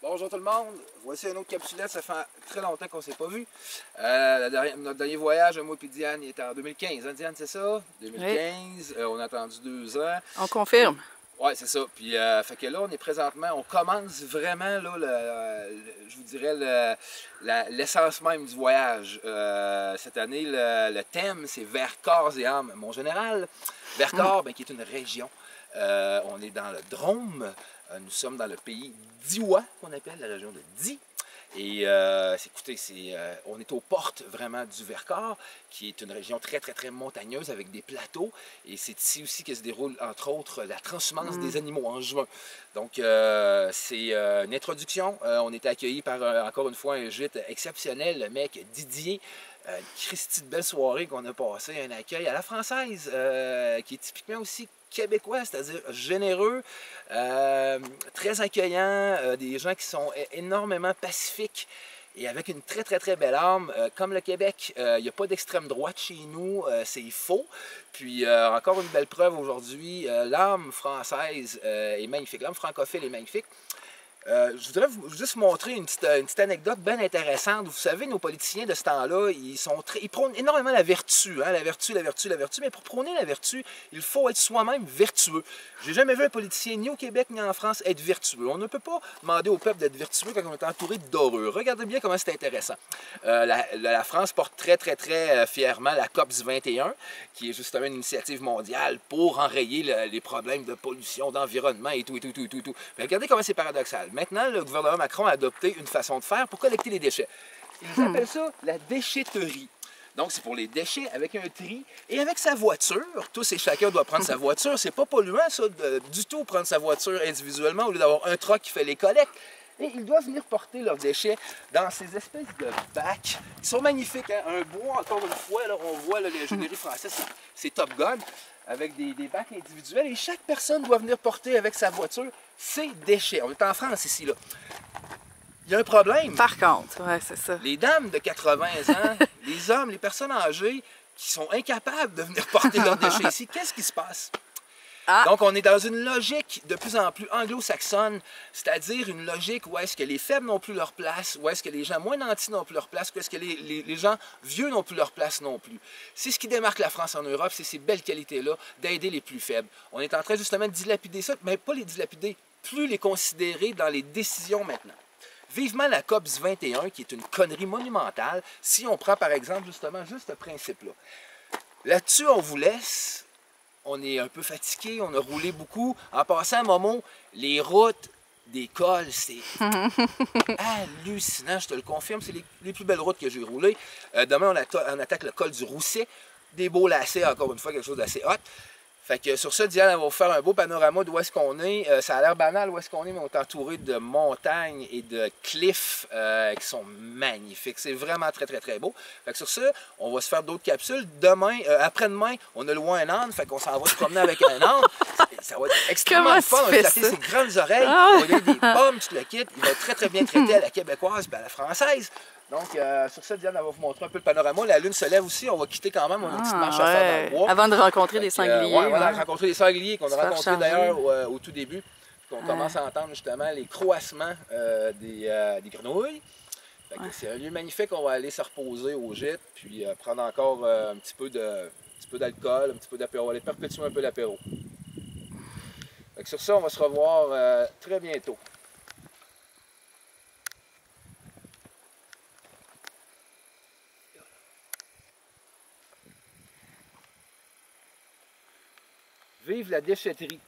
Bonjour tout le monde, voici une autre capsulette, ça fait très longtemps qu'on ne s'est pas vu. Notre dernier voyage, moi et Diane, il était en 2015, hein, Diane, c'est ça? 2015, oui. On a attendu 2 ans. On confirme. Oui, c'est ça. Puis, fait que là, on est présentement, on commence vraiment, là, je vous dirais, l'essence même du voyage. Cette année, le thème, c'est vers corps et âme. Mon général, Vercors, qui est une région. On est dans le Drôme. Nous sommes dans le pays d'Iwa, qu'on appelle la région de Die. Et écoutez, on est aux portes vraiment du Vercors, qui est une région très, très, très montagneuse avec des plateaux. Et c'est ici aussi que se déroule, entre autres, la transhumance des animaux en juin. Donc, c'est une introduction. On est accueillis par, encore une fois, un gîte exceptionnel, le mec Didier. Christy de belle soirée qu'on a passé, un accueil à la française, qui est typiquement aussi québécois, c'est-à-dire généreux, très accueillant, des gens qui sont énormément pacifiques et avec une très, très, très belle âme. Comme le Québec, il n'y a pas d'extrême droite chez nous, c'est faux. Puis, encore une belle preuve aujourd'hui, l'âme française est magnifique, l'âme francophile est magnifique. Je voudrais vous juste montrer une petite anecdote bien intéressante. Vous savez, nos politiciens de ce temps-là, ils prônent énormément la vertu, hein? La vertu. Mais pour prôner la vertu, il faut être soi-même vertueux. J'ai jamais vu un politicien, ni au Québec, ni en France, être vertueux. On ne peut pas demander au peuple d'être vertueux quand on est entouré d'heureux. Regardez bien comment c'est intéressant. La France porte très, très, très fièrement la COP 21, qui est justement une initiative mondiale pour enrayer les problèmes de pollution, d'environnement et tout. Mais regardez comment c'est paradoxal. Maintenant, le gouvernement Macron a adopté une façon de faire pour collecter les déchets. Ils appellent ça la déchetterie. Donc, c'est pour les déchets avec un tri et avec sa voiture. Tous et chacun doit prendre sa voiture. C'est pas polluant, ça, du tout, prendre sa voiture individuellement au lieu d'avoir un truck qui fait les collectes. Et ils doivent venir porter leurs déchets dans ces espèces de bacs. Ils sont magnifiques, hein? Un bois, encore une fois, là, on voit l'ingénierie française, c'est Top Gun, avec des bacs individuels. Et chaque personne doit venir porter avec sa voiture ses déchets. On est en France ici, là. Il y a un problème. Par contre, oui, c'est ça. Les dames de 80 ans, les hommes, les personnes âgées qui sont incapables de venir porter leurs déchets ici, qu'est-ce qui se passe? Donc, on est dans une logique de plus en plus anglo-saxonne, c'est-à-dire une logique où est-ce que les faibles n'ont plus leur place, où est-ce que les gens moins nantis n'ont plus leur place, où est-ce que les gens vieux n'ont plus leur place non plus. C'est ce qui démarque la France en Europe, c'est ces belles qualités-là d'aider les plus faibles. On est en train justement de dilapider ça, mais pas les dilapider, plus les considérer dans les décisions maintenant. Vivement la COP 21, qui est une connerie monumentale, si on prend par exemple justement juste ce principe-là. Là-dessus, on vous laisse. On est un peu fatigué, on a roulé beaucoup. En passant, Momo, les routes des cols, c'est hallucinant, je te le confirme. C'est les plus belles routes que j'ai roulées. Demain, on attaque le col du Rousset. Des beaux lacets, encore une fois, quelque chose d'assez hot. Fait que sur ça, Diane, elle va vous faire un beau panorama d'où est-ce qu'on est. Ça a l'air banal où est-ce qu'on est, mais on est entouré de montagnes et de cliffs qui sont magnifiques. C'est vraiment très, très, très beau. Fait que sur ça, on va se faire d'autres capsules. Demain, après-demain, on a loin un âne, fait qu'on s'en va se promener avec un âne. Ça va être extrêmement fun. On va taper ses grandes oreilles, on va donner des pommes, tout le kit. Il va être très, très bien traité à la québécoise et à la française. Donc, sur ça, Diane, elle va vous montrer un peu le panorama. La lune se lève aussi. On va quitter quand même. On a une petite marche à faire dans le bois. Avant de rencontrer des sangliers. Oui, voilà, rencontrer des sangliers qu'on a rencontrés d'ailleurs au tout début. On commence à entendre justement les croassements des grenouilles. C'est un lieu magnifique. On va aller se reposer au gîte, puis prendre encore un petit peu d'alcool, un petit peu d'apéro. On va aller perpétuer un peu l'apéro. Sur ça, on va se revoir très bientôt. Vive la déchetterie!